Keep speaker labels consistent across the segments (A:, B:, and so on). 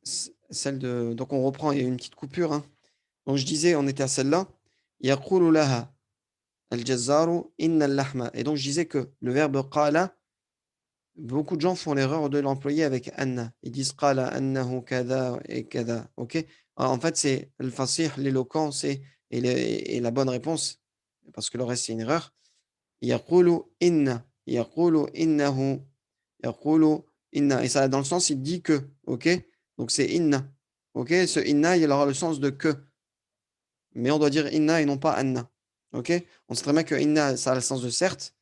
A: celle de donc on reprend, il y a une petite coupure, hein. Donc je disais, on était à celle-là. Yaqulu laha al-jazzaru inna al-lahma et donc je disais que le verbe qala, beaucoup de gens font l'erreur de l'employer avec anna. Ils disent qala annahu kadha et kadha, OK? Alors en fait, c'est le fasih, l'éloquent, c'est et la bonne réponse, parce que le reste c'est une erreur. Yaqulu inna, yaqulu innahu, yaqulu inna et ça dans le sens, il dit que, OK? Donc c'est inna, OK? Ce inna, il aura le sens de que, mais on doit dire inna et non pas anna, OK? On sait très bien que inna, ça a le sens de certes.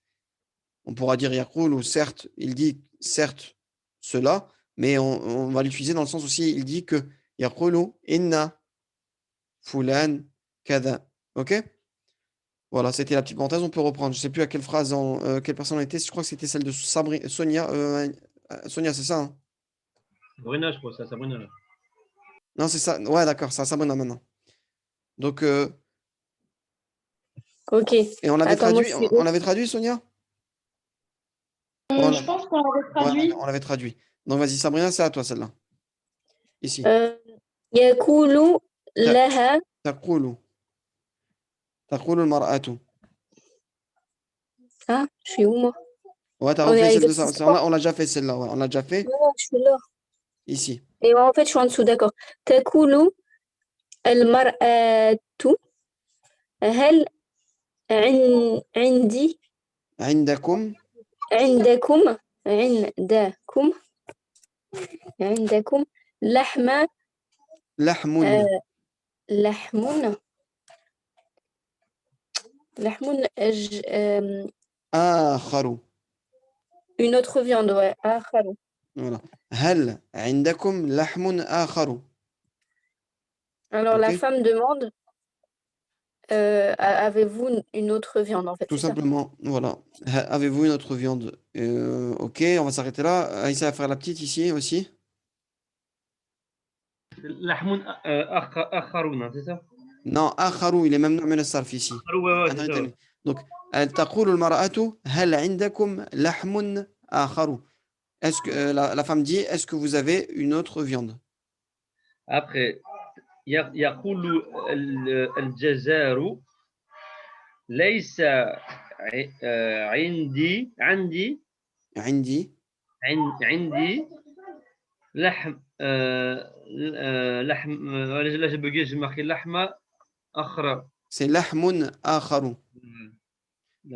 A: On pourra dire yaqulu ou certes, il dit certes cela, mais on va l'utiliser dans le sens aussi, il dit que yaqulu inna fulan kada, OK? Voilà, c'était la petite parenthèse, on peut reprendre. Je sais plus à quelle phrase, quelle personne on était. Je crois que c'était celle de Sonia. Sonia, c'est ça, hein?
B: Sabrina, je crois, c'est Sabrina. Là.
A: Non, c'est ça. Ouais, d'accord, c'est à Sabrina maintenant. Donc,
C: Ok.
A: et on avait
C: Attends, moi,
A: traduit, on l'avait traduit, Sonia?
D: Je pense qu'on l'avait traduit.
A: Ouais, on l'avait traduit. Donc, vas-y, Sabrina, c'est à toi, celle-là. Ici.
C: يقول لها
A: Taqulu. Taqulu al-mar'atu.
C: Ah, je suis où, moi?
A: Ouais, t'as
C: On est
A: refait
C: à
A: celle de
C: l'exercice
A: ça.
C: trois.
A: On l'a déjà fait, celle-là. Ouais, on l'a déjà fait.
C: Non, je suis là.
A: Ici.
C: Et en fait, je suis en dessous, d'accord. تقول المرأة هل عندي
A: عندكم
C: عندكم عندكم عندكم لحم
A: لحم
C: لحم لحم
A: آخر.
C: une autre viande, ouais. آخر.
A: Voilà. هل عندكم لحم آخر.
C: Alors, la
A: Ok?
C: femme demande avez-vous une autre viande, en fait,
A: Tout
C: c'est ça?
A: simplement, voilà. Avez-vous une autre viande? Ok, on va s'arrêter là. Aïssa va faire la petite ici aussi.
B: Lahmoun akharouna, c'est ça?
A: Non, آخر, il est même nommé le sarf ici.
B: Ouais, c'est ça. Ouais.
A: Donc, تقول المرأة هل عندكم لحم آخر? Est-ce que la femme dit, est-ce que vous avez une autre viande?
B: Après, يقول الجزار ليس عندي
A: عندي
B: عندي لحم لحم là j'ai bugué, j'ai marqué لحمة أخرى.
A: c'est لحم آخر.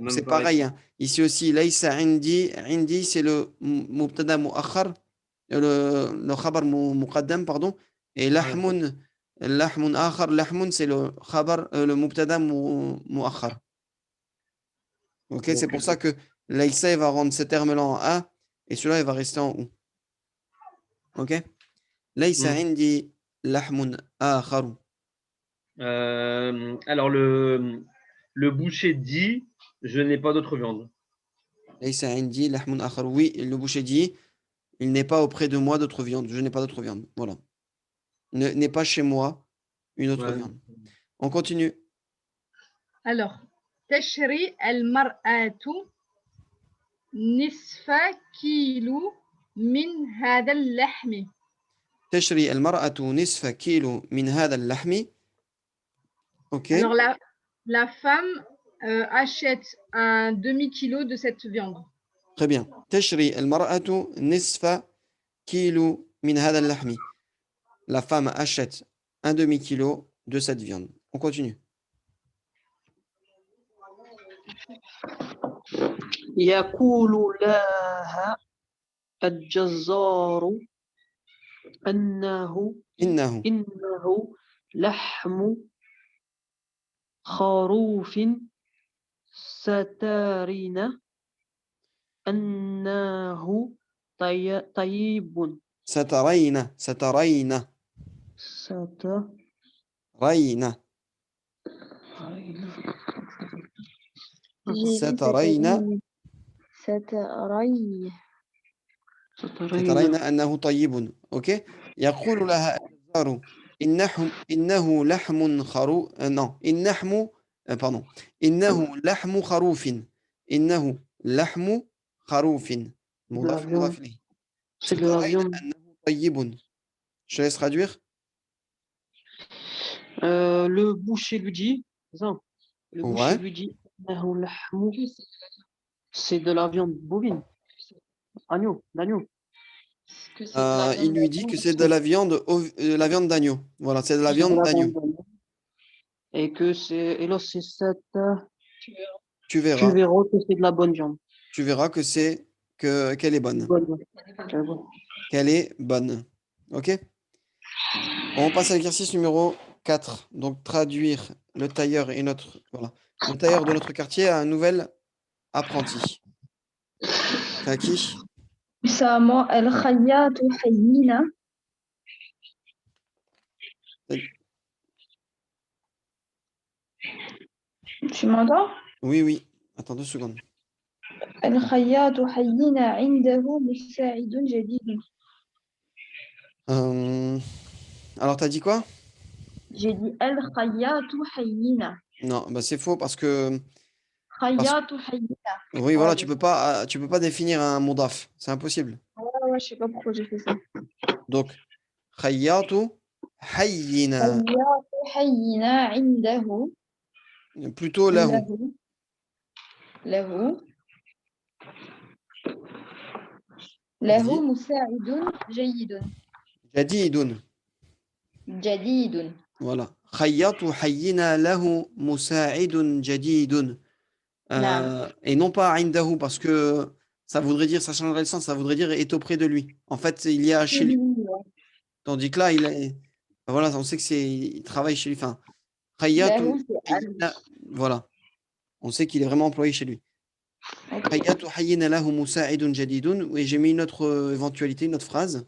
A: C'est pareil, hein. Ici aussi, ليس عندي, عندي c'est le مبتدا مؤخر, le khabar muqaddam, pardon, et lahmun, lahmun akhar, lahmun c'est le khabar, le mubtada muakhar. Ok, c'est pour ça que laïsa va rendre ce terme-là en a et celui-là il va rester en ou. Ok, laïsa indi lahmun akhar.
B: Alors le boucher dit je n'ai pas d'autre viande.
A: Laïsa indi lahmun akhar. Oui, le boucher dit il n'est pas auprès de moi d'autre viande. Je n'ai pas d'autre viande. Voilà. N'est pas chez moi une autre viande. On continue.
D: Alors, تشري المرأة نصف كيلو من هذا اللحم.
A: تشري المرأة نصف كيلو من هذا اللحم. Ok.
D: Alors, la femme achète un demi-kilo de cette viande.
A: Très bien. تشري المرأة نصف كيلو من هذا اللحم. La femme achète un demi-kilo de cette viande. On continue.
E: يقول لها الجزار إنه لحم خروف سترين أنه طيب.
A: سترين أنه طيب. Ok. يقول لها الجزار إنه لحم خروف. Non. Pardon. إنه لحم خروف. إنه لحم خروف. مضاف إليه.
E: C'est de la
A: سترين
E: viande.
A: أنه طيب. Je te laisse traduire.
E: Le boucher lui dit, c'est ça? Le
A: Ouais.
E: boucher lui dit, c'est de la viande bovine, agneau, d'agneau.
A: Il lui dit que c'est de la viande d'agneau. Voilà, c'est de la
E: C'est de
A: viande
E: la
A: d'agneau.
E: viande d'agneau. Et que c'est, et là, c'est cette,
A: Tu
E: tu
A: verras.
E: verras que c'est de la bonne viande.
A: Tu verras qu'elle est bonne.
E: Bonne viande. Très bon.
A: Qu'elle est bonne. OK? On passe à l'exercice numéro 4. Donc, traduire le tailleur voilà. Le tailleur de notre quartier à un nouvel apprenti. C'est à qui?
F: أسامة الخياط حيينا. Tu m'entends?
A: Oui, oui. Attends 2 secondes.
F: الخياط حيينا عنده مساعد جديد.
A: Alors, t'as dit quoi?
F: J'ai dit الخياط حيينا.
A: Non, bah c'est faux parce que
F: خياط حيينا.
A: oui, voilà, tu peux pas définir un mudaf. C'est impossible.
F: Ouais, je sais pas pourquoi j'ai fait ça.
A: Donc, khayyatu hayyina.
F: خياط حيينا عنده
A: Plutôt lahu.
F: له
A: Vas-y.
F: مساعد جيد.
A: Jadidun.
F: جديد.
A: Voilà. Khayyatu hayyina lahu musa'idun jadidun. Et non pas indahu parce que ça voudrait dire, ça changerait le sens, ça voudrait dire est auprès de lui. En fait, il y a chez lui. Tandis que là, voilà, on sait il travaille chez lui. Enfin, Khayyatu
F: له c'est
A: hayyina, voilà. On sait qu'il est vraiment employé chez lui.
F: Ok.
A: Khayyatu hayyina lahu musa'idun jadidun. Et j'ai mis une autre éventualité, une autre phrase.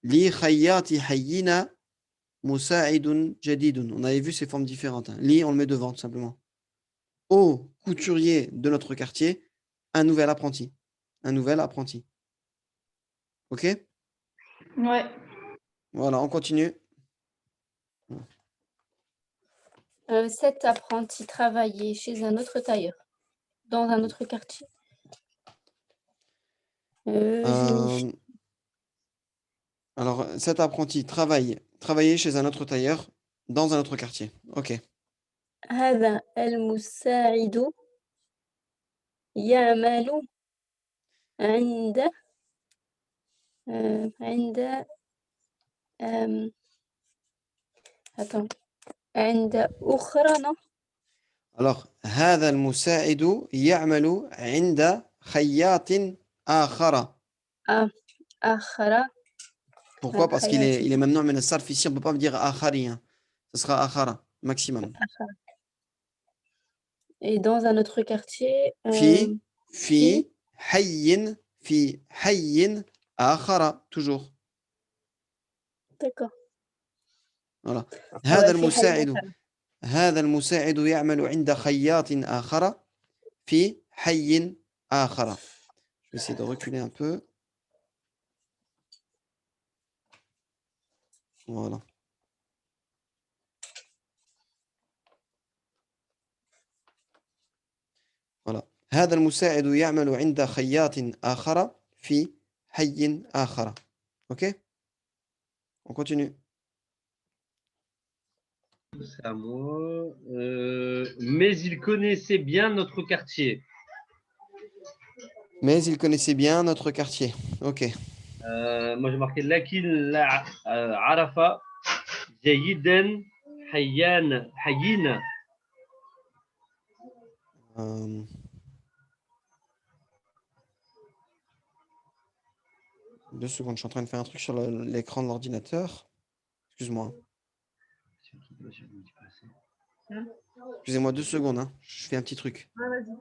A: Li khayyati hayyina musa'idun jadidun. On avait vu ces formes différentes. Hein. Li, on le met devant, tout simplement. Au couturier de notre quartier, un nouvel apprenti. Un nouvel apprenti. OK?
F: Ouais.
A: Voilà, on continue.
C: Cet apprenti travaillait chez un autre tailleur, dans un autre quartier.
A: Alors, cet apprenti travaillait chez un autre tailleur dans un autre quartier. OK.
C: هذا المساعد يعمل عند عند أخرى non
A: Alors, هذا المساعد يعمل عند خياط آخر.
C: آخر.
A: Pourquoi? Parce qu'il
C: خياط.
A: est mamnu' min as-sarf. Ici, on ne peut pas dire akhari. Hein. Ce sera akhara, maximum.
C: Et dans un autre quartier.
A: في حي آخر. Toujours.
C: D'accord.
A: Voilà.
C: في
A: هذا المساعد يعمل عند خياط آخر في حي آخر. Je vais essayer de reculer un peu. Voilà. Voilà. هذا المساعد يعمل عند خياط آخر في حي آخر. OK? On continue.
B: C'est à moi. Mais il connaissait bien notre quartier.
A: Mais il connaissait bien notre quartier. OK.
B: Moi, j'ai marqué Lakin la Arafa Jayiden Hayyin.
A: Deux secondes, je suis en train de faire un truc sur l'écran de l'ordinateur. Excuse-moi. Excusez-moi 2 secondes. Hein. Je fais un petit truc.
D: Ah, vas-y.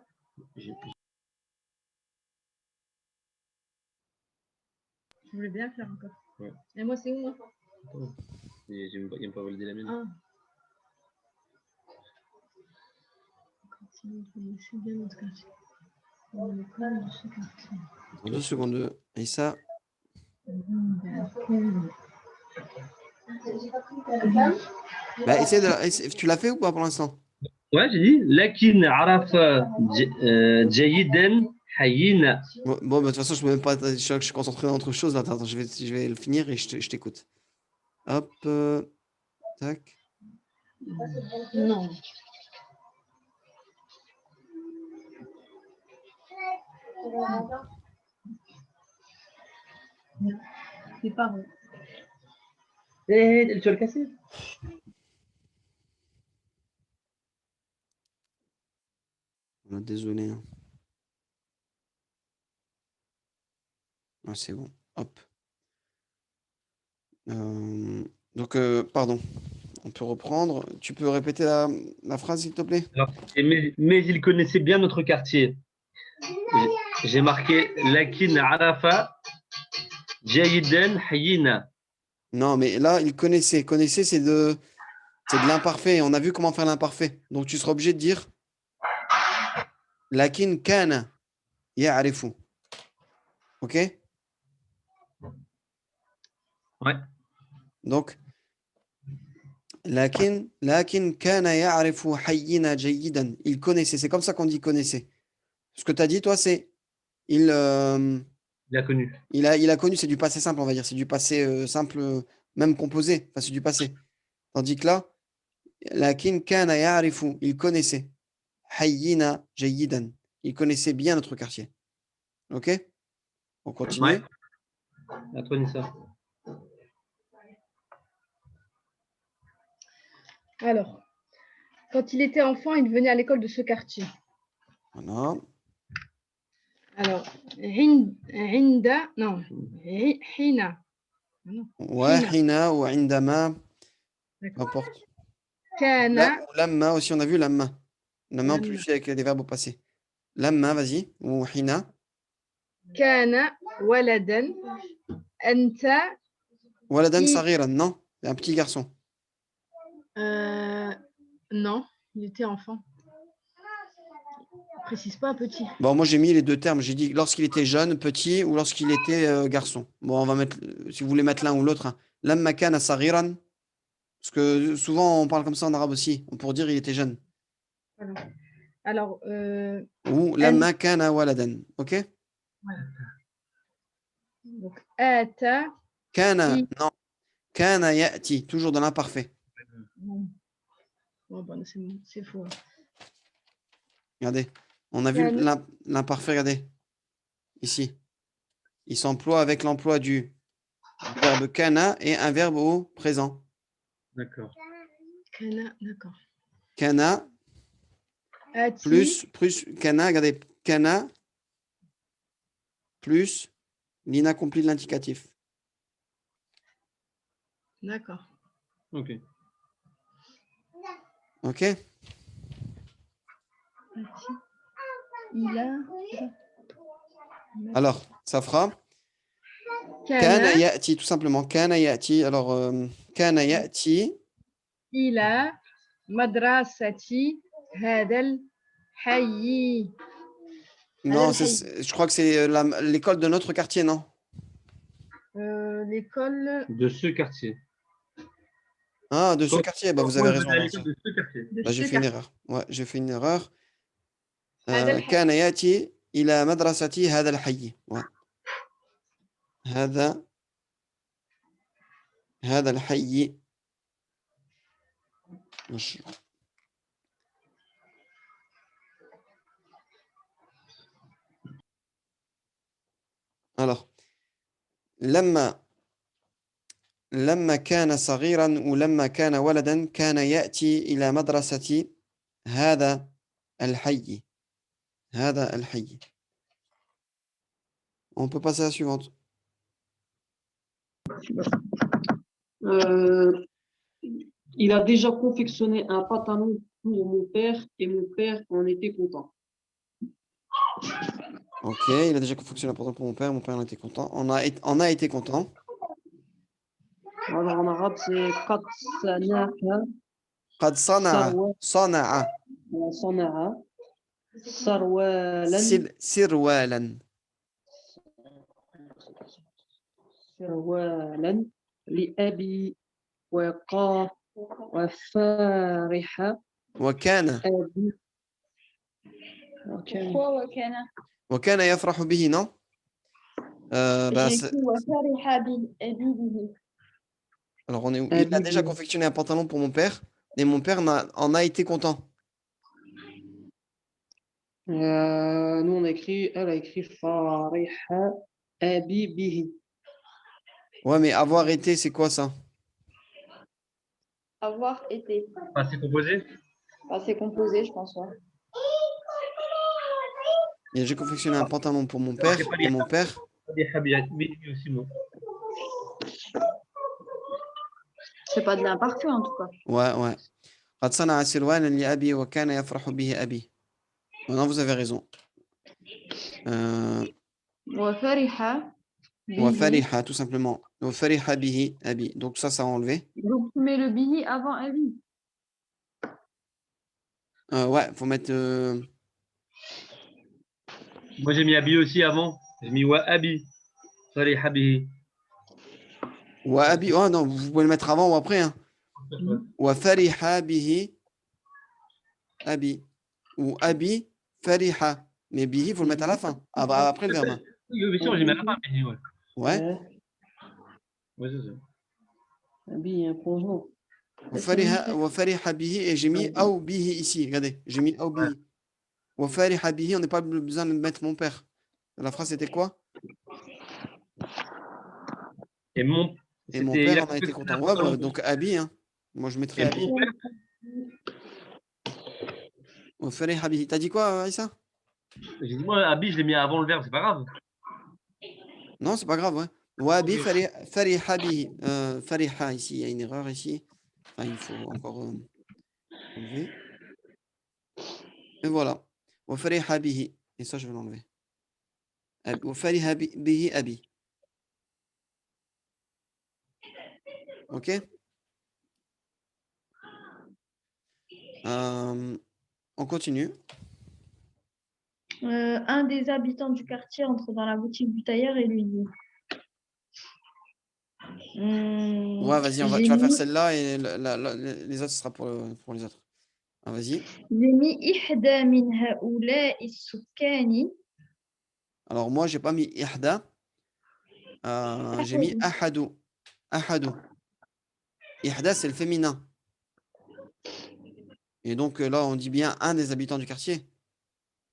D: Je voulais bien faire encore.
B: Ouais.
D: Et moi, c'est où, moi?
B: Il n'aime pas valider la mienne.
D: Ah. Continue, connaissez bien notre quartier. On est proche de ce quartier.
A: 2 secondes. Et ça. Bah, tu l'as fait ou pas pour l'instant?
B: Ouais, j'ai dit Lakin Arafa Jayiden Hayyin.
A: Bon, bah, de toute façon, je peux même pas. Je suis concentré dans autre chose. Là. Attends, je vais le finir et je t'écoute. Hop. Tac.
D: Non. C'est pas vrai.
B: Tu vas le casser?
A: Désolé, hein. Ah, c'est bon. Hop. Donc, pardon. On peut reprendre. Tu peux répéter la phrase, s'il te plaît?
B: Alors, mais il connaissait bien notre quartier. J'ai marqué Lakin Arafa Jayiden Hayina.
A: Non, mais là, il connaissait. Connaissait, c'est de l'imparfait. On a vu comment faire l'imparfait. Donc, tu seras obligé de dire Lakin kana ya'rifu. OK?
B: Ouais.
A: Donc, lakin kana ya'rifu hayyina jayidan. Il connaissait. C'est comme ça qu'on dit connaissait. Ce que tu as dit, toi, c'est il,
B: Il a connu.
A: il a connu, c'est du passé simple, on va dire. C'est du passé simple, même composé. Enfin, c'est du passé. Tandis que là, lakin kana ya'rifu. Il connaissait. Hayyina jayidan. Il connaissait bien notre quartier. OK? On continue.
B: Ouais. À toi, Nissa.
D: Alors, quand il était enfant, il venait à l'école de ce quartier.
A: Voilà.
D: Alors, Hinda, non, Hina.
A: Ouais,
D: Hina.
A: hina ou indama,
D: D'accord.
A: n'importe.
D: Kana,
A: Ou lamma aussi, on a vu lamma. Lamma en
D: Lamma.
A: plus avec des verbes au passé. Lamma, vas-y. Ou hina.
D: Kana, Waladan, Anta,
A: Waladan
D: I-
A: saghiran, non? Un petit garçon.
D: non, il était enfant. Précise pas petit.
A: Bon, moi j'ai mis les deux termes. J'ai dit lorsqu'il était jeune, petit, ou lorsqu'il était garçon. Bon, on va mettre, si vous voulez mettre l'un ou l'autre. Hein. Lamma kana saghiran. Parce que souvent on parle comme ça en arabe aussi. Pour dire il était jeune.
D: Voilà. Alors,
A: Ou lamma kana waladan. OK?
D: donc, Ata,
A: Kana,
D: I.
A: non. Kana ya'ti, toujours dans l'imparfait.
D: Non. Oh, bon, c'est faux.
A: Regardez, on a vu
D: Kana,
A: l'imparfait, regardez, ici. Il s'emploie avec l'emploi du verbe kana et un verbe au présent.
B: D'accord.
D: Kana, d'accord.
A: Kana
D: Ati,
A: plus kana, regardez, kana plus l'inaccompli de l'indicatif.
D: d'accord.
B: Ok.
A: OK?
D: Ati, il a.
A: Alors, ça fera
D: Kana,
A: kana ya'ti, tout simplement. Kana ya'ti. Alors, kana ya'ti.
D: إلى مدرسة هذا الحي.
A: Non, je crois que c'est l'école de notre quartier, non?
D: L'école
B: De ce quartier.
A: Ah, de ce quartier. Bah, vous avez
B: Moi, je
A: raison.
B: venais à
A: Là,
B: l'école de ce quartier.
D: de
A: j'ai
D: ce
A: fait une
D: quartier.
A: erreur. Ouais, j'ai fait une erreur.
D: هذا الحي.
A: كان يأتي إلى مدرسة هذا الحي. Ouais. هذا الحي. Alors, لما كان صغيرا ولما كان ولدا كان يأتي إلى مدرسة هذا الحي. هذا الحي. On peut passer à la suivante.
E: Il a déjà confectionné un pantalon pour mon père et mon père en était content.
A: Ok, il a déjà fonctionné pour mon père en était content. On a été content.
E: Alors en arabe, c'est qad sana'a,
A: قد صنع
E: sana'a, sarwalan,
A: سروالا
E: سروالا لأبي وفارح
A: وكان
E: أبي
A: وكان يفرح به non
F: J'ai écrit وفرح بأبي به.
A: Alors, on est où? Il a déjà
E: أبي
A: confectionné un pantalon pour mon père et mon père en a été content.
E: Nous, elle a écrit Fariha Abi Bihi.
A: Ouais, mais avoir été, c'est quoi ça?
F: Avoir été.
B: Passé composé.
F: C'est composé, je pense. Ouais.
A: Et j'ai confectionné un pantalon pour mon père et mon père.
B: Des habillats, mais aussi moi.
F: C'est pas de l'imparfait en tout cas.
A: Ouais, ouais. قد صنع سروالا لأبي وكان يفرح به أبي. Non, vous avez raison.
F: وفرح به.
A: وفرح, tout simplement. وفرح به أبي. Donc ça a enlevé.
F: Donc tu mets le bihi avant abi.
A: Ouais, faut mettre.
B: Moi, j'ai mis Abi aussi avant. J'ai mis Wa Abi. Sorry, Habi.
A: Ouais, Abi. Oh non, vous pouvez le mettre avant ou après. Hein. وفرح به أبي. Ou Abi fariha. Mais bihi, il faut le mettre à la fin. Après le verbe.
B: Oui, bien sûr, j'ai mis à la fin. Mais ouais.
A: Ouais.
B: Ouais, c'est ça.
E: Abi, il y a un prolongement.
A: وفرح به et j'ai mis أو به ici. Regardez, j'ai mis أو به. وفرح به, on n'a pas besoin de mettre mon père. La phrase c'était quoi?
B: Et mon,
A: Et mon
B: c'était- il
A: père
B: a
A: en a été
B: confectionné
A: content.
B: un
A: Ouais,
B: pantalon
A: bah,
B: pour-
A: donc Abi, hein. Moi je mettrais
B: Et
A: Abi.
B: mon père,
A: وفرح به. T'as dit quoi, Aïssa?
B: j'ai dit, moi, Abi, je l'ai mis avant le verbe, c'est pas grave.
A: Non, c'est pas grave, ouais. وأبي
B: Ok.
A: فرح به. فرح ici, il y a une erreur ici. Enfin, il faut encore enlever. Et voilà. وفرح به. Et ça, je vais l'enlever. وفرح به أبي. Ok? On continue.
F: Un des habitants du quartier entre dans la boutique du tailleur et lui dit.
A: Ouais, vas-y,
F: J'ai
A: tu vas faire
F: mis-
A: celle-là et les autres, ce sera pour les autres. Ah, vas-y.
F: j'ai mis إحدى من هؤلاء السكان.
A: Alors, moi, j'ai pas mis ihda. J'ai mis ahadu. Ahadu. Ihda, c'est le féminin. Et donc, là, on dit bien un des habitants du quartier.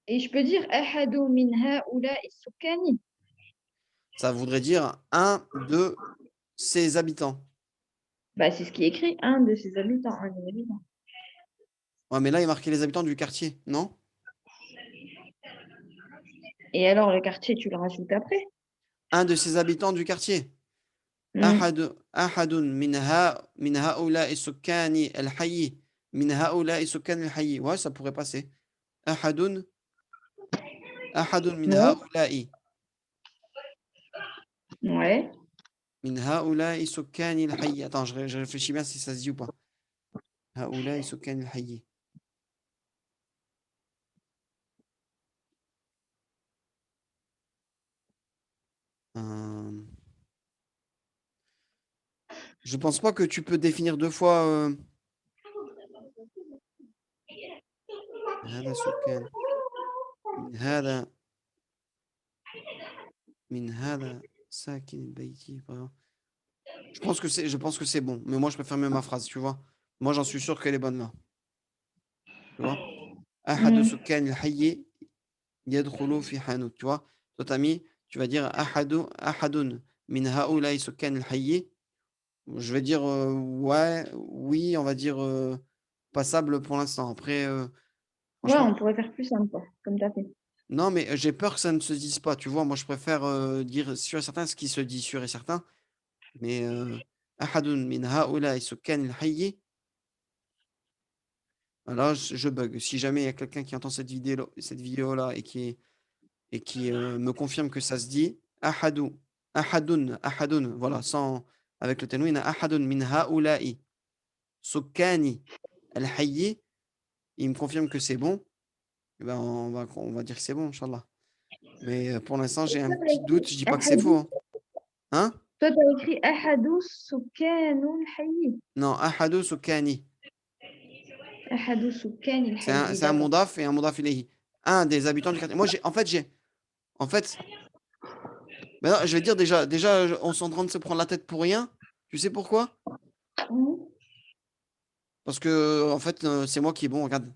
F: Et je peux dire أحد من هؤلاء السكان.
A: Ça voudrait dire un de ses habitants.
F: C'est ce qui est écrit, un de ses habitants, un des habitants.
A: Ouais, mais là, il est marqué les habitants du quartier, non?
F: Et alors, le quartier, tu le rajoutes après.
A: Un de ses habitants du quartier. أحد من هؤلاء السكان الحي من هؤلاء السكان الحي. Ouais, ça pourrait passer. أحد من هؤلاء
F: Ouais.
A: من هؤلاء سكان الحي. Attends, je réfléchis bien si ça se dit ou pas. هؤلاء سكان الحي. Je pense pas que tu peux définir deux fois. هذا سكان من هذا ساكن بيتي. Je pense que c'est bon, mais moi je préfère mieux ma phrase, tu vois. Moi j'en suis sûr qu'elle est bonne là. Tu vois? أحد سكان الحي يدخل في حانوت. Tu vois? Toi t'as mis, tu vas dire أحد من هؤلاء سكان الحي. Je vais dire ouais, oui, on va dire passable pour l'instant. Après,
F: Ouais,
A: franchement,
F: on pourrait faire plus simple, quoi, comme tu as fait.
A: non, mais j'ai peur que ça ne se dise pas. Tu vois, moi je préfère dire sûr et certain ce qui se dit sûr et certain. Mais أحد من هؤلاء سكان الحي. Alors, je bug. Si jamais il y a quelqu'un qui entend cette vidéo-là et qui me confirme que ça se dit ahadun, voilà, sans, avec le tanwin, ahadun min haula'i sukkani al-hayyi, il me confirme que c'est bon, eh ben on va dire que c'est bon, Inch'Allah. Mais pour l'instant, j'ai un petit doute, je dis pas que c'est faux. Hein?
F: Toi, tu as écrit Ahadou Soukanul Hayyi.
A: Non, ahadu sukkani.
F: Ahadou Soukanil Hayyi.
A: C'est un mudaf et un mudaf ilayhi. Un des habitants du quartier. Moi, en fait, ben non, je vais dire déjà, on s'en train de se prendre la tête pour rien. Tu sais pourquoi?
F: Mhm.
A: Parce que, en fait, c'est moi qui est bon. Regarde.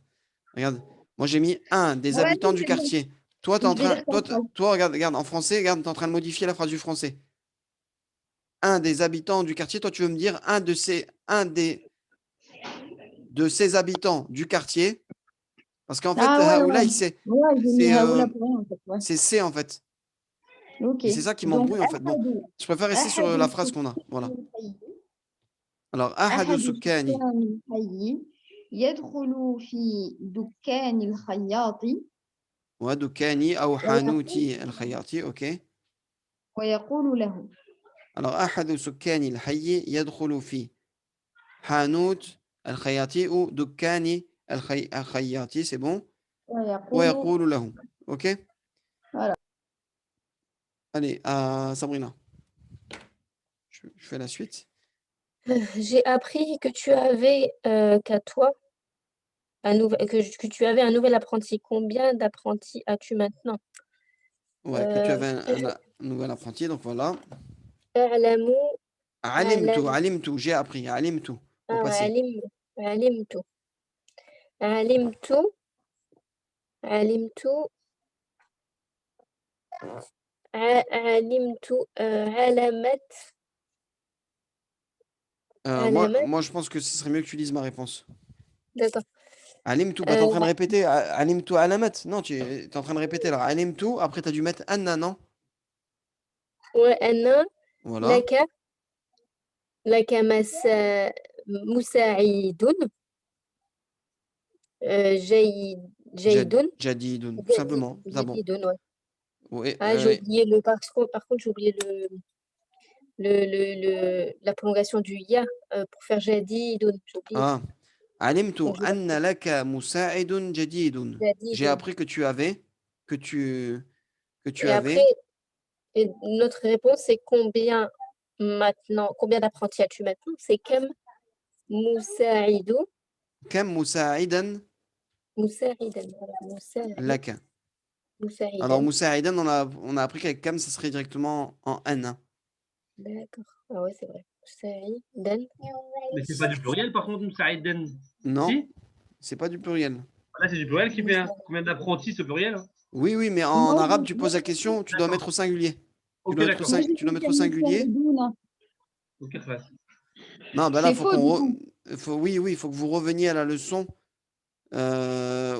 A: Regarde. Moi, j'ai mis un des
F: Ouais,
A: habitants
F: non,
A: du
F: c'est bon.
A: quartier. Toi, t'es
F: Je
A: en
F: vais
A: train.
F: lire ta
A: Toi,
F: phrase.
A: toi, regarde, regarde, en français, regarde, t'es en train de modifier la phrase du français. Un des habitants du quartier. Toi, tu veux me dire de ces habitants du quartier. Parce qu'en fait,
F: Ah ouais,
A: Haoulaï,
F: ouais. Ouais, j'ai mis Haoula pour rien, en fait. Ouais.
A: c'est C, en fait.
F: Ok.
A: Et c'est ça qui
F: Donc,
A: m'embrouille, en fait. Bon, je préfère rester sur la
F: أحد
A: phrase qu'on a. Voilà.
F: سكان الحي
A: Alors, Ahadu
F: أحد
A: Sukkani.
F: سكان الحي يدخل في دكان الخياط
A: Ouais, Dukkani, au Hanouti, al-Khayati. OK.
F: ويقول له
A: Alors, أحد سكان الحي يدخل في حانوت الخياطي ou دكان الخياطي, c'est bon.
F: ويقول
A: ويقول له. OK.
F: Voilà.
A: Allez, Sabrina. Je fais la suite.
C: J'ai appris que tu avais qu'à toi que tu avais un nouvel apprenti. Combien d'apprentis as-tu maintenant?
A: Ouais, que tu avais
C: Je
A: un nouvel apprenti, donc voilà.
C: أعلم
A: Alimtu,
C: أعلم
A: alimtu, j'ai appris. Alimtu, au passé.
C: أعلم علمت علمت علمت علمت علامات علامات
A: Moi, je pense que ce serait mieux que tu lises ma réponse.
C: d'accord
A: Alimtu, bah, t'es en train de répéter. Alimtu alamat. Non, tu es en train de répéter là. Alimtu, après, t'as dû mettre Anna, non?
C: وأنا
A: Voilà.
C: لك مساعد جيد
A: Jadidun, tout simplement. C'est bon.
C: جديد ouais.
A: Oui,
C: Ah j'ai oublié le par contre j'ai oublié la prolongation du ya pour faire جديد j'ai oublié
A: ah. Alimtu
C: donc je vais
A: anna laka musa'idun jadidun. J'ai
C: جديد
A: appris que tu avais, que tu, que tu
C: et après
A: avais,
C: notre réponse c'est combien d'apprentis as-tu maintenant? C'est كم مساعد
A: kam musa'idan
C: مساعدا voilà
A: laka. Alors,
C: مساعدا
A: musa'idan, on a appris qu'avec kam, ça serait directement en N.
C: d'accord ah ouais c'est vrai مساعدا
B: Mais c'est pas du pluriel, par contre, Moussaïden.
A: Non,
B: Si?
A: c'est pas du pluriel.
B: Là, c'est du pluriel qui fait un. Combien d'apprentis, ce pluriel?
A: Oui, oui, mais en
F: Moi,
A: arabe, tu poses la question, tu dois
B: D'accord.
A: mettre au singulier. Tu
B: Ok,
A: dois mettre
B: d'accord.
F: moi, j'ai
A: tu dois
F: dit
A: mettre au singulier.
F: Moussaïdouna.
B: Ok, très bien.
A: Non, bah là,
F: C'est faux, du coup.
A: oui, oui, il faut que vous reveniez à la leçon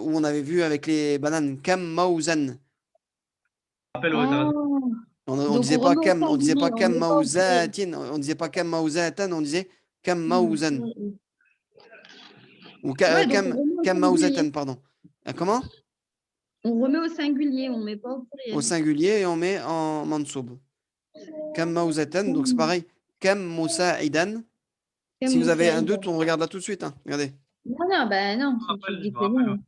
A: où on avait vu avec les bananes. Kam maouzan.
B: Rappel, ouais, t'as
F: Ah.
B: raison.
A: On
F: Donc,
A: disait
F: on
A: pas
F: remet au
A: kam, on disait pas
F: singulier, on
A: kam
F: met pas au pluriel.
A: maouzatin, on disait pas kam maouzatan, on disait kam maouzan. Ou
F: Ouais, donc on remet au
A: kam
F: singulier.
A: maouzatan, pardon. Comment?
F: On remet au singulier, on met pas au
A: Au
F: pluriel.
A: singulier et on met en mansoub. Kam maouzatan, donc c'est pareil. Kam musa'idan.
F: Comme
A: Si vous avez un
F: Moussaïd.
A: doute, on regarde là tout de suite, hein. Regardez.
F: Non, non, bah non, si tu
B: Je
F: dis
B: me
F: que c'est
B: rappelle.
F: bon.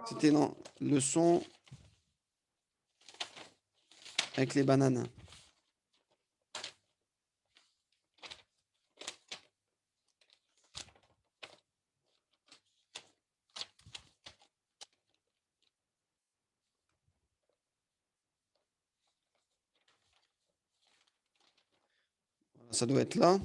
A: C'était dans leçon avec les bananes. Ça doit être là.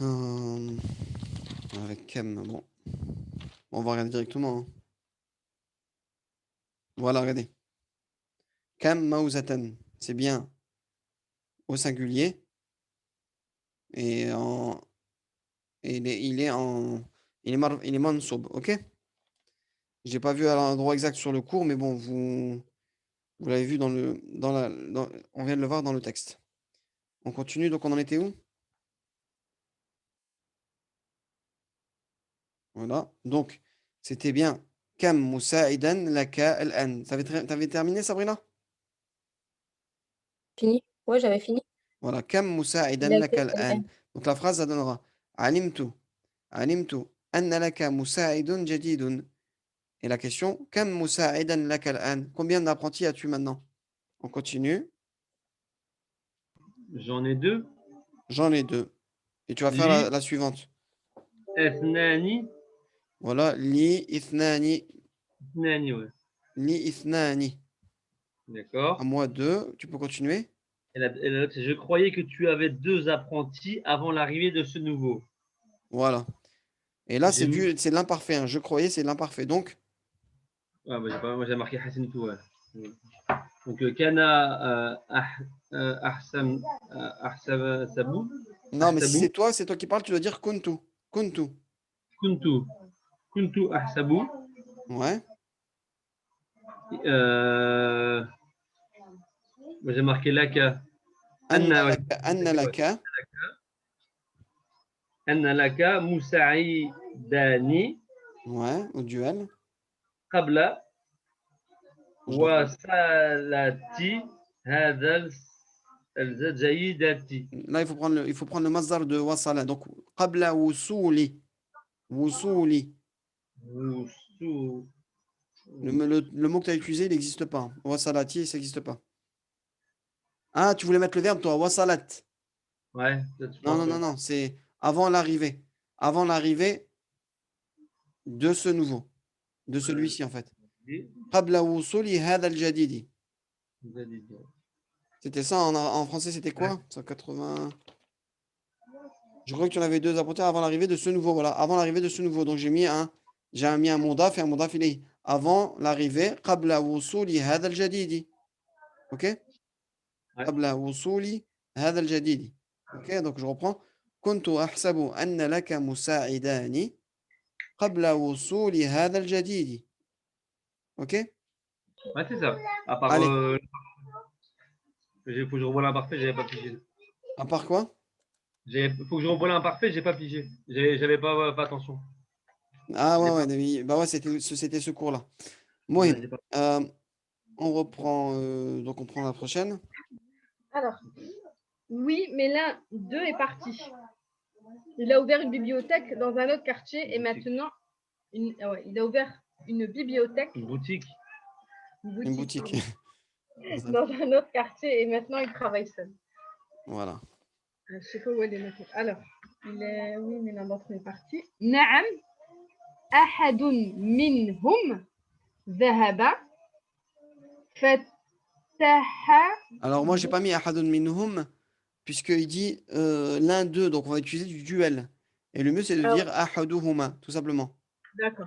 A: Euh, Avec Kam, bon. On va regarder directement, hein. Voilà, regardez. Kam maouzatan, c'est bien au singulier. Et, il est mansoub, ok? J'ai pas vu à l'endroit exact sur le cours, mais bon, vous l'avez vu on vient de le voir dans le texte. On continue, donc on en était où? Voilà, donc c'était bien Kam Musa'idan laka al-an. T'avais terminé, Sabrina?
C: fini ouais j'avais fini
A: Voilà, Kam Musa'idan
C: لك
A: laka al-an.
C: الآن
A: Donc la phrase, ça donnera Alimtu, Alimtu, anna laka musa'idun jadidun. Et la question, Kam Musa'idan laka al-an. Combien d'apprentis as-tu maintenant? On continue.
B: J'en ai deux.
A: J'en ai deux. Et tu vas faire
B: Li,
A: la suivante.
B: ethnani,
A: Voilà. Li ithnani.
B: ethnani, ouais.
A: Li ithnani. À
B: D'accord.
A: moi deux. Tu peux continuer?
B: Et la note, c'est, je croyais que tu avais deux apprentis avant l'arrivée de ce nouveau.
A: Voilà. Et là,
B: J'ai mis.
A: c'est l'imparfait, hein. Je croyais, c'est l'imparfait. Donc,
B: Ah, bah, moi, j'ai marqué Hassan tout, ouais. Donc, Kana Ahsam Sabou.
A: non, mais si
B: Ahsabou.
A: c'est toi qui parles, tu dois dire kuntu. Kuntu.
B: Kuntu. Kuntu Ahsabou.
A: Ouais.
B: Moi, j'ai marqué Laka.
A: Anna
B: Anna, ouais,
A: laka, anna laka.
B: Anna Laka Moussaïdani
A: Ouais, au duel.
B: Qabla
A: Je dois-
B: Wasalati Hadal Al-Jayidati.
A: Là, il faut prendre le masdar de wasala. Donc, qabla wusuli. Wusuli.
B: Wusu-
A: Le mot que tu as utilisé, il n'existe pas. Wasalati, ça n'existe pas. Ah, tu voulais mettre le verbe, toi. Wasalat.
B: Ouais, je
A: Non,
B: pense,
A: non,
B: ouais.
A: non, non. C'est avant l'arrivée. Avant l'arrivée de ce nouveau. De celui-ci, en fait. Qabla wusuli hadha al-jadidi. C'était ça en français, c'était quoi? 180. Je crois que tu en avais deux apportés avant l'arrivée de ce nouveau. Voilà, avant l'arrivée de ce nouveau. Donc j'ai mis un mudaf et un mudaf ilayhi. Avant l'arrivée, qabla wusuli hadha al-jadidi. OK? Qabla wusuli hadha al-jadidi. OK? Donc je reprends. Kuntu ahsabu anna laka musa'idani qabla wusuli hadha al-jadidi. OK?
B: Ouais, c'est ça. À part,
A: Allez,
B: il faut que je revoie l'imparfait, j'avais pas pigé.
A: à part quoi?
B: Faut que je revoie l'imparfait, j'ai pas pigé. J'avais pas attention.
A: Ah
B: J'ai
A: ouais,
B: pas-
A: ouais, bah ouais, c'était ce cours-là.
B: ouais,
A: Mohim,
B: j'ai pas-
A: on reprend, donc on prend la prochaine.
D: Alors, oui, mais l'un d'eux est parti. Il a ouvert une bibliothèque dans un autre quartier et maintenant, il a ouvert une bibliothèque,
B: Une boutique.
A: Une boutique.
D: pardon, dans un autre quartier et maintenant il travaille seul.
A: Voilà.
D: Je sais pas où elle est maintenant. Alors, oui, mais l'un d'entre eux est parti. Naam, ahadun minhum dhahaba fataha.
A: Alors moi, j'ai pas mis ahadun minhum, puisqu'il dit l'un d'eux, donc on va utiliser du duel. Et le mieux, c'est de
D: Ah ouais.
A: dire ahaduhuma, tout simplement.
D: D'accord.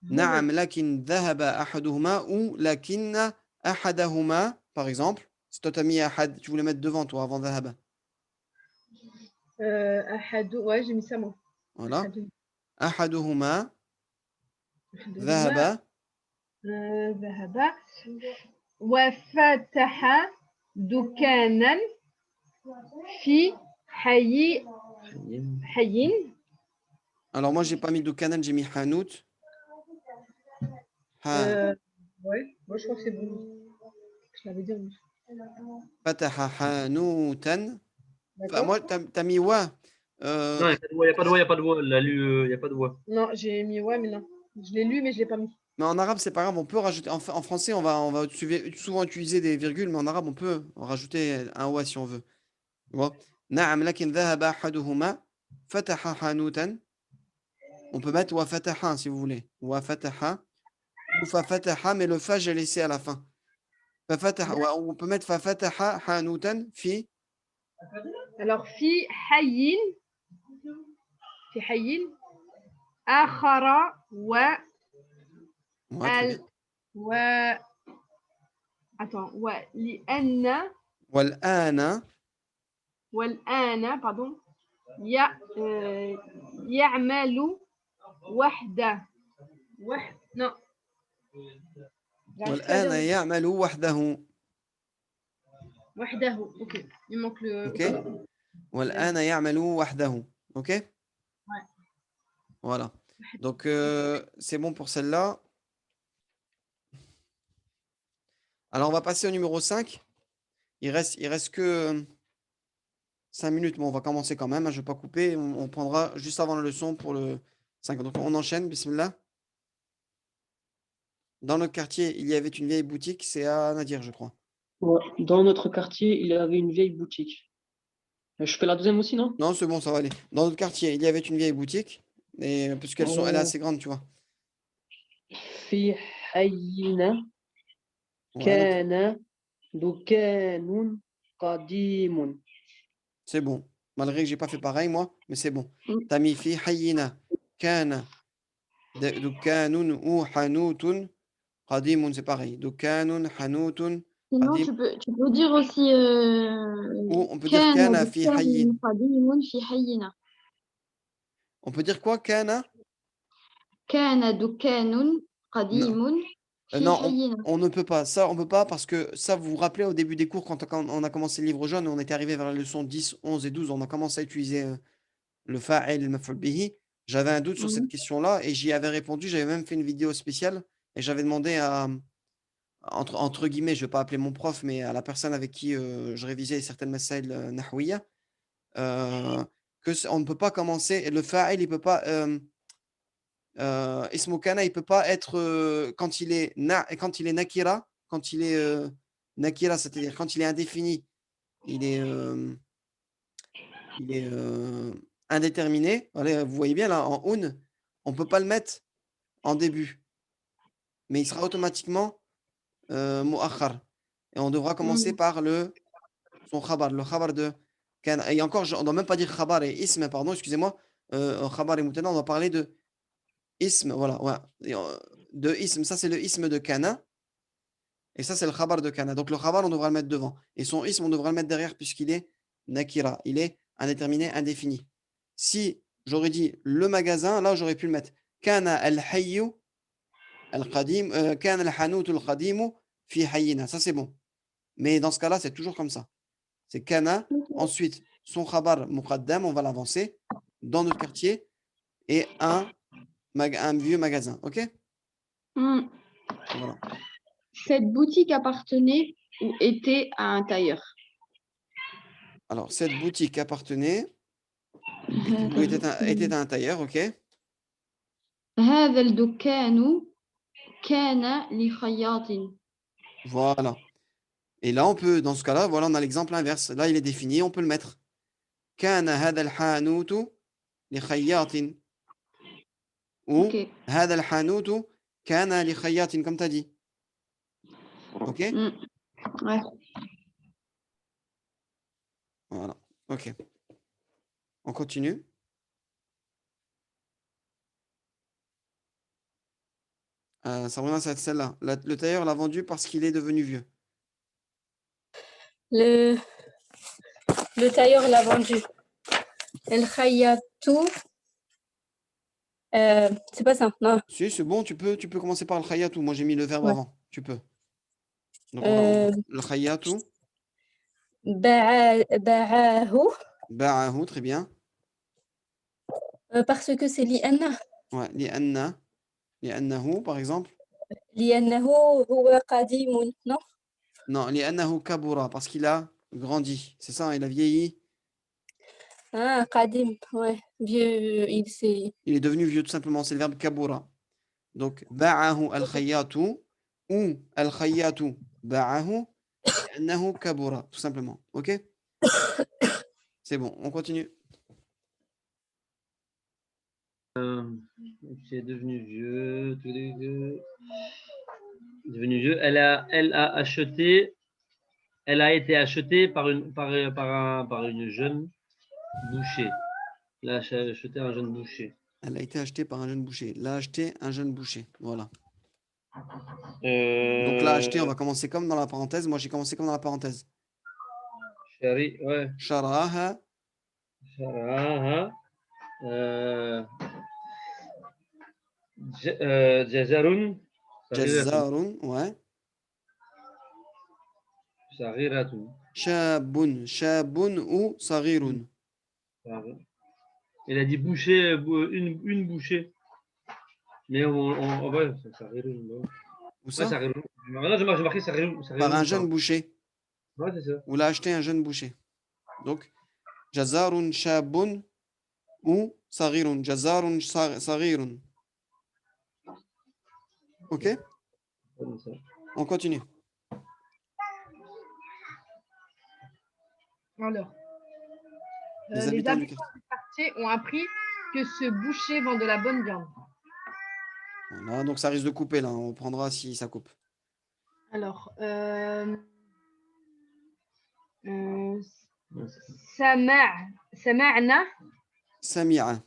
A: Na'am lakin dhahaba ahaduhuma ou lakinna ahadahuma, par exemple. Si toi, t'as mis ahad, tu voulais mettre devant toi avant dhahaba.
D: Ahadou, ouais, j'ai mis ça moi.
A: Voilà.
D: Ahadun.
A: Ahaduhuma
D: Ahadouhuma,
A: dhahaba.
D: dhahaba wa fataha dukanan fi hayin.
A: Alors moi, j'ai pas mis dukanan, j'ai mis hanout.
D: Ouais, moi je crois que c'est bon. Je l'avais dit.
A: Fataha hanoutan. Enfin,
D: D'accord.
A: moi, t'as mis wa.
B: Non, il n'y a pas de voix, il n'y a pas de voix. La lu, il n'y a pas de voix.
D: Non, j'ai mis ouais, mais non. Je l'ai lu, mais je l'ai pas mis.
A: Mais en arabe, c'est pas grave, on peut rajouter. En français, on va souvent utiliser des virgules, mais en arabe, on peut rajouter un wa si on veut. Tu vois? Na'am lakin dhahaba ahaduhuma fataha hanoutan. On peut mettre wa fataha si vous voulez. Wa fataha. Ou fa fataha, mais le fa, j'ai laissé à la fin. Fa fataha. On peut mettre fa fataha hanoutan fi.
D: Alors, fi hayin akhara wa
A: Ouais, très bien.
D: wa attends, wa li anna
A: Wal ana.
D: wal ana, pardon, ya'malu wahda. Non.
A: Wal ana ya'malu wahdahu.
D: Wahdahu. Ok. Il manque le.
A: OK? Wal ana ya'malu wahdahu. OK?
D: Ouais.
A: Voilà. Donc, c'est bon pour celle-là. Alors, on va passer au numéro 5. Il reste que 5 minutes, mais on va commencer quand même, hein, je ne vais pas couper. On prendra juste avant la leçon pour le 5. Donc, on enchaîne, bismillah. Dans notre quartier, il y avait une vieille boutique, c'est à Nadir, je crois.
E: Ouais. Dans notre quartier, il y avait une vieille boutique. Je fais la deuxième aussi, non?
A: Non, c'est bon, ça va aller. Dans notre quartier, il y avait une vieille boutique, mais parce elle est assez grande, tu vois.
E: في حينا
A: Ouais, donc
E: كان دكان قديم.
A: c'est bon. Malgré que j'ai pas fait pareil, moi, mais c'est bon.
F: Mm.
A: T'as mis fi hayyina kana dukanun ou hanutun qadimun, c'est pareil. Dukanun, hanutun,
F: Sinon,
A: qadim.
F: tu peux dire aussi
A: Ou on peut dire
F: كان
A: kana fi hayyin.
F: دكان قديم في حينا.
A: On peut dire quoi? Kana?
F: كان دكان
A: Non.
F: قديم في
A: Non,
F: حينا.
A: on ne peut pas. Ça, on peut pas parce que ça, vous vous rappelez au début des cours, quand on a commencé le livre jaune, on était arrivé vers la leçon 10, 11 et 12, on a commencé à utiliser le fa'il, le maf'ul bihi. J'avais un doute sur cette
F: Mhm.
A: question-là et j'y avais répondu. J'avais même fait une vidéo spéciale et j'avais demandé à, entre guillemets, je vais pas appeler mon prof, mais à la personne avec qui je révisais certaines masail nahwiya, euh, on ne peut pas commencer. Et le fa'il, il peut pas. Ismu kana, il peut pas être quand il est nakira, quand il est nakira, c'est-à-dire quand il est indéfini, il est, euh, il est indéterminé. Voilà, vous voyez bien là, en un, on peut pas le mettre en début, mais il sera automatiquement mu'akhar. Et on devra commencer
F: Mhm.
A: par son khabar, le khabar de kana. Et encore, on ne doit même pas dire khabar et ism, pardon, excusez-moi. Khabar et mubtada, on doit parler de ism, voilà, ouais. De ism, ça c'est le ism de kana. Et ça, c'est le khabar de kana. Donc le khabar, on devra le mettre devant. Et son ism, on devra le mettre derrière puisqu'il est nakira. Il est indéterminé, indéfini. Si j'aurais dit le magasin, là, j'aurais pu le mettre. Kana al-hayyu al-qadim, kana al-hanut al-qadimu fi hayyina. Ça, c'est bon. Mais dans ce cas-là, c'est toujours comme ça. C'est kana. Ensuite, son khabar muqaddam, on va l'avancer dans notre quartier et un vieux magasin. OK?
F: Mm.
A: Voilà.
F: Cette boutique appartenait ou était à un tailleur.
A: Alors, cette boutique appartenait ou
F: هذا
A: était
F: الدكان
A: un tailleur, OK?
F: هذا الدكان كان لخياط.
A: Voilà. Et là, on peut, dans ce cas-là, voilà, on a l'exemple inverse. Là, il est défini, on peut le mettre. كان هذا الحانوت لخياط ou
F: Ok.
A: هذا الحانوت كان لخياط, comme tu as dit. OK?
F: Mm. Ouais.
A: Voilà. OK. On continue. Ça revient à celle-là. Le tailleur l'a vendu parce qu'il est devenu vieux.
C: Le tailleur l'a vendu. El Khayatou. C'est pas ça, non.
A: Si, c'est bon, tu peux commencer par le khayatou. Moi, j'ai mis le verbe
C: Ouais.
A: avant. Tu peux. Donc,
C: Euh,
A: le khayatou.
C: Ba'ahu.
A: Ba'ahu, très bien.
C: Parce que c'est li'anna.
A: Ouais, li'annahu, par exemple.
C: Li'annahu huwa qadimun, non?
A: Non, li'annahu kabura, parce qu'il a grandi. C'est ça, il a vieilli.
C: Ah, qadim, ouais. Vieux,
A: Il est devenu vieux, tout simplement. C'est le verbe kabura. Donc, ba'ahu al-khayyatu ou al-khayyatu ba'ahu li'annahu kabura, tout simplement. OK? C'est bon, on continue.
B: C'est devenu vieux. Devenu vieux. Elle a acheté. Elle a été achetée par une jeune boucher. Elle a acheté un jeune boucher.
A: Elle a été achetée par un jeune boucher. L'a acheté un jeune boucher. Voilà. Donc, l'a acheté, on va commencer comme dans la parenthèse. Moi, j'ai commencé comme dans la parenthèse.
B: Chérie, ouais.
A: Sharaha.
B: Sharaha. Jazarun.
A: Jazzarun. Ouais.
B: Sagiratun.
A: Shabun. Shabun ou sarirun.
B: Il a dit boucher, une bouchée. Mais ouais, c'est Sagiratun.
A: Où ça?
B: Non, j'ai marqué Sagiratun.
A: Par un jeune boucher.
B: Ouais, c'est ça.
A: Ou l'a acheté un jeune boucher. Donc, Jazarun shabun ou sarirun. Jazarun sarirun. OK?
B: Comme ça.
A: On continue.
D: Alors,
A: Les
D: les
A: habitants du
D: habitants du quartier ont appris que ce boucher vend de la bonne viande.
A: Voilà, donc ça risque de couper là. On prendra si ça coupe.
D: Alors,
B: Non, c'est-
D: سمعنا
A: Sami'a.